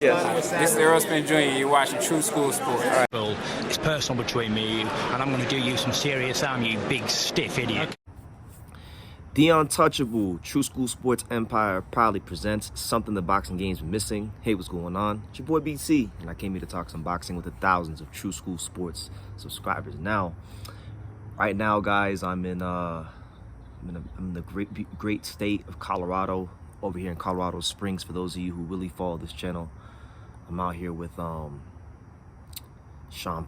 Yes. This is Earl Smith Jr. You're watching True School Sports. All right. Well, it's personal between me and you, and I'm going to do you some serious harm, you big stiff idiot. The Untouchable True School Sports Empire proudly presents something the boxing game's been missing. Hey, what's going on? It's your boy BC, and I came here to talk some boxing with the thousands of True School Sports subscribers. Right now, guys, I'm in the great state of Colorado, over here in Colorado Springs. For those of you who really follow this channel, I'm out here with Sean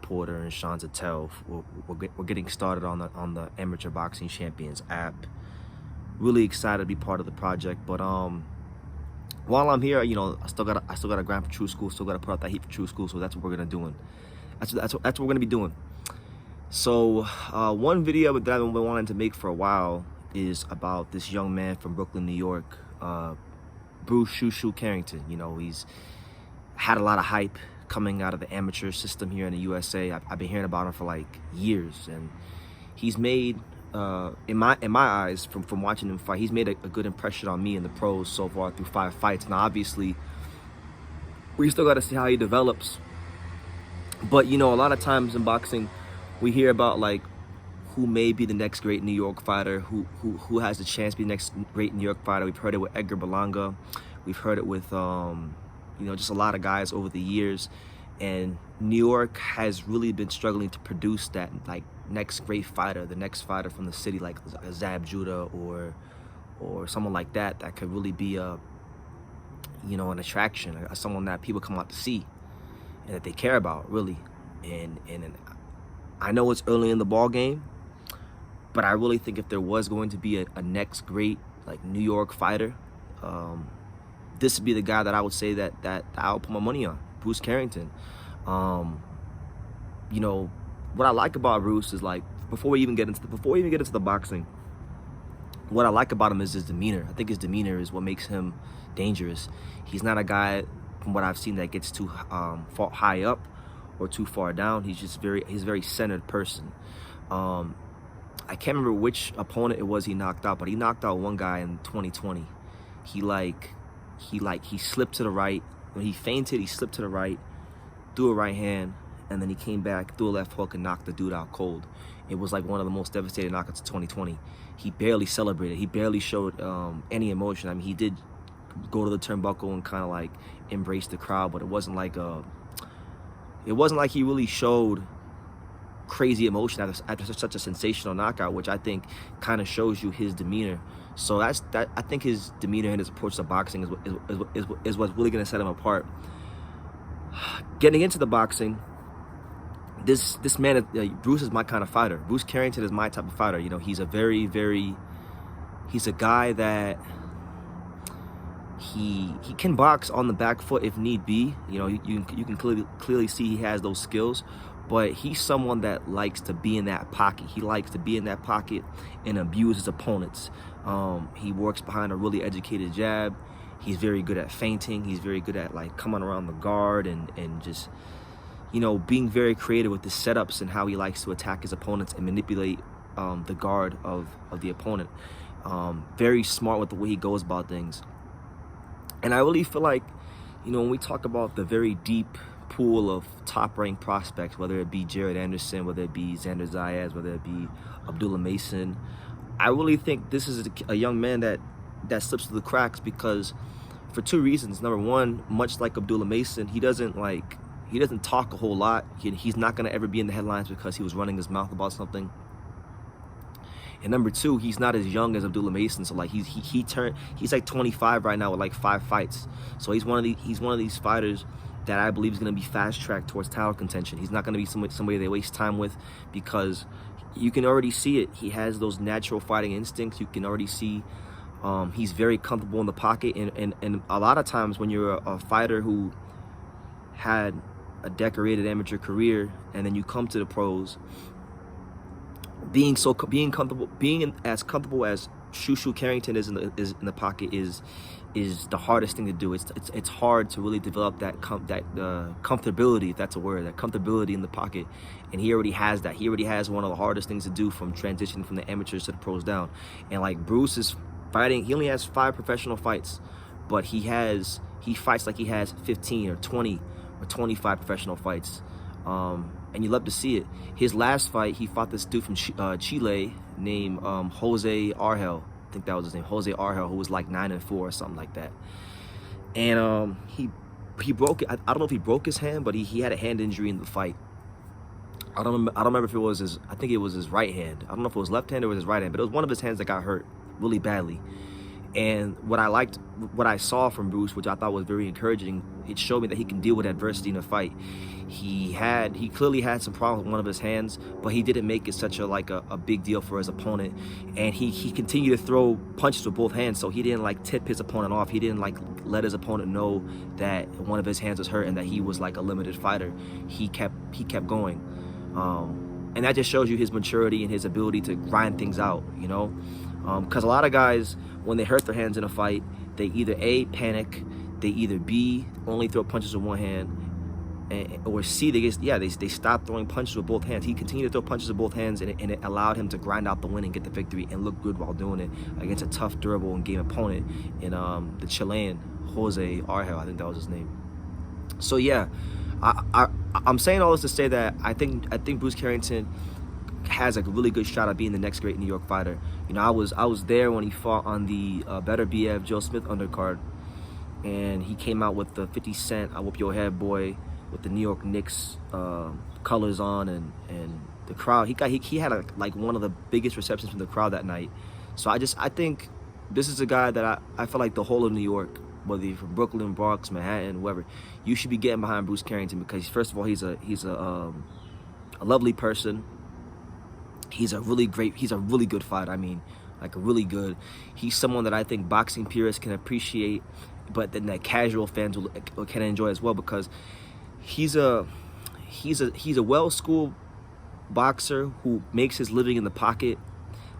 Porter and Sean Zattel. We're getting started on the Amateur Boxing Champions app. Really excited to be part of the project, but while I'm here, you know, I still gotta grind for True School, still gotta put out that heat for True School. So that's what we're gonna do. That's what we're gonna be doing. So one video that I've been wanting to make for a while is about this young man from Brooklyn, New York, Shu Shu Carrington. You know, he's had a lot of hype coming out of the amateur system here in the USA. I've been hearing about him for like years, and he's made, in my eyes, from watching him fight, he's made a good impression on me in the pros so far through 5 fights. Now, obviously, we still got to see how he develops. But you know, a lot of times in boxing, we hear about like who may be the next great New York fighter, who has the chance to be the next great New York fighter. We've heard it with Edgar Berlanga. We've heard it with you know, just a lot of guys over the years. And New York has really been struggling to produce that like next great fighter, the next fighter from the city, like a Zab Judah or someone like that could really be a, you know, an attraction, someone that people come out to see and that they care about, really. And I know it's early in the ball game, but I really think if there was going to be a next great like New York fighter, this would be the guy that I would say that I would put my money on, Bruce Carrington. You know, what I like about Bruce is, like, before we even get into the boxing, what I like about him is his demeanor. I think his demeanor is what makes him dangerous. He's not a guy, from what I've seen, that gets too high up or too far down. He's a very centered person. I can't remember which opponent it was he knocked out, but he knocked out one guy in 2020. He slipped to the right. When he fainted, he slipped to the right, threw a right hand, and then he came back, threw a left hook, and knocked the dude out cold. It was like one of the most devastating knockouts of 2020. He barely celebrated. He barely showed any emotion. I mean, he did go to the turnbuckle and kind of like embrace the crowd, but it wasn't like he really showed crazy emotion after such a sensational knockout, which I think kind of shows you his demeanor. So I think his demeanor and his approach to boxing is what's really going to set him apart. Getting into the boxing, this man, Bruce is my kind of fighter. Bruce Carrington is my type of fighter. You know, he's a he's a guy that he can box on the back foot if need be. You know, you can clearly see he has those skills. But he's someone that likes to be in that pocket. He likes to be in that pocket and abuse his opponents. He works behind a really educated jab. He's very good at feinting. He's very good at like coming around the guard and just, you know, being very creative with the setups and how he likes to attack his opponents and manipulate the guard of the opponent. Very smart with the way he goes about things. And I really feel like, you know, when we talk about the very deep pool of top-ranked prospects, whether it be Jared Anderson, whether it be Xander Zayas, whether it be Abdullah Mason, I really think this is a young man that slips through the cracks because for 2 reasons. Number one, much like Abdullah Mason, he doesn't talk a whole lot. He's not going to ever be in the headlines because he was running his mouth about something. And number two, he's not as young as Abdullah Mason, so like he's like 25 right now with like 5 fights. So he's one of these fighters that I believe is going to be fast-tracked towards title contention. He's not going to be somebody they waste time with because you can already see it. He has those natural fighting instincts. You can already see he's very comfortable in the pocket. And a lot of times when you're a fighter who had a decorated amateur career and then you come to the pros, being as comfortable as Shu Shu Carrington is in the pocket is the hardest thing to do. It's hard to really develop that comfortability, if that's a word, that comfortability in the pocket. And he already has that. He already has one of the hardest things to do from transitioning from the amateurs to the pros down. And like Bruce is fighting, he only has 5 professional fights, but he has he fights like he has 15 or 20 or 25 professional fights. And you love to see it. His last fight, he fought this dude from Chile named Jose Argel. I think that was his name, Jose Argel, who was like 9-4 or something like that. And he broke it. I don't know if he broke his hand, but he had a hand injury in the fight. I don't remember if it was his, I think it was his right hand. I don't know if it was left hand or it was his right hand, but it was one of his hands that got hurt really badly. And what I saw from Bruce, which I thought was very encouraging, it showed me that he can deal with adversity in a fight. He clearly had some problems with one of his hands, but he didn't make it such a big deal for his opponent. And he continued to throw punches with both hands, so he didn't like tip his opponent off. He didn't like let his opponent know that one of his hands was hurt and that he was like a limited fighter. He kept going. And that just shows you his maturity and his ability to grind things out, you know? Because a lot of guys, when they hurt their hands in a fight, they either A, panic, they either B, only throw punches with one hand, or C, they stop throwing punches with both hands. He continued to throw punches with both hands, and it allowed him to grind out the win and get the victory and look good while doing it against a tough, durable, and game opponent in the Chilean Jose Argel, I think that was his name. So yeah, I'm saying all this to say that I think Bruce Carrington has a really good shot at being the next great New York fighter. You know, I was there when he fought on the Better BF Joe Smith undercard, and he came out with the 50 Cent "I Whoop Your Head Boy" with the New York Knicks colors on, and the crowd. He had like one of the biggest receptions from the crowd that night. So I think this is a guy that I feel like the whole of New York, whether you're from Brooklyn, Bronx, Manhattan, whoever, you should be getting behind Bruce Carrington, because first of all, he's a lovely person. He's a really good fighter. I mean, like really good. He's someone that I think boxing purists can appreciate, but then that casual fans can enjoy as well, because he's a well-schooled boxer who makes his living in the pocket,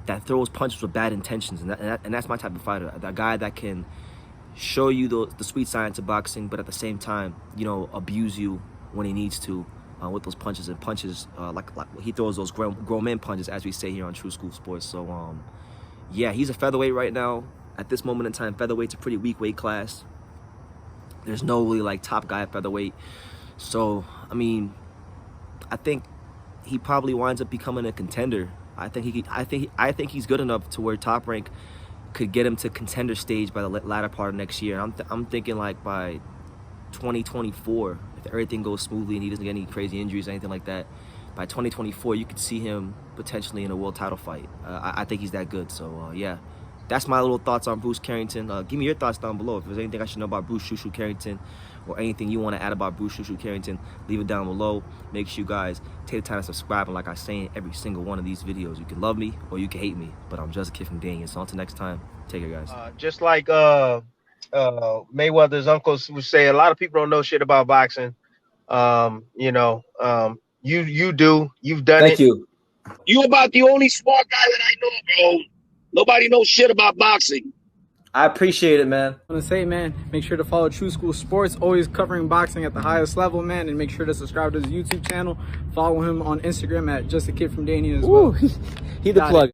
that throws punches with bad intentions, and that's my type of fighter. That guy that can show you the sweet science of boxing, but at the same time, you know, abuse you when he needs to with those punches, like he throws those grown men punches, as we say here on True School Sports. So yeah, he's a featherweight right now. At this moment in time, featherweight's a pretty weak weight class. There's no really like top guy at featherweight. So I mean, I think he probably winds up becoming a contender. I think he's good enough to where Top Rank could get him to contender stage by the latter part of next year. I'm thinking like by 2024, if everything goes smoothly and he doesn't get any crazy injuries or anything like that, by 2024 you could see him potentially in a world title fight. I think he's that good. So yeah, that's my little thoughts on Bruce Carrington. Give me your thoughts down below. If there's anything I should know about Bruce Shu Shu Carrington, or anything you want to add about Bruce Shu Shu Carrington, leave it down below. Make sure you guys take the time to subscribe, and like I say in every single one of these videos, you can love me or you can hate me, but I'm just a kid from Daniel. So until next time, take care, guys. Just like Mayweather's uncles would say, a lot of people don't know shit about boxing. You know, you do. You've done it. Thank you. You about the only smart guy that I know, bro. Nobody knows shit about boxing. I appreciate it, man. I want to say, man, make sure to follow True School Sports, always covering boxing at the highest level, man, and make sure to subscribe to his YouTube channel. Follow him on Instagram at Just a Kid from Danny as well. He the plug.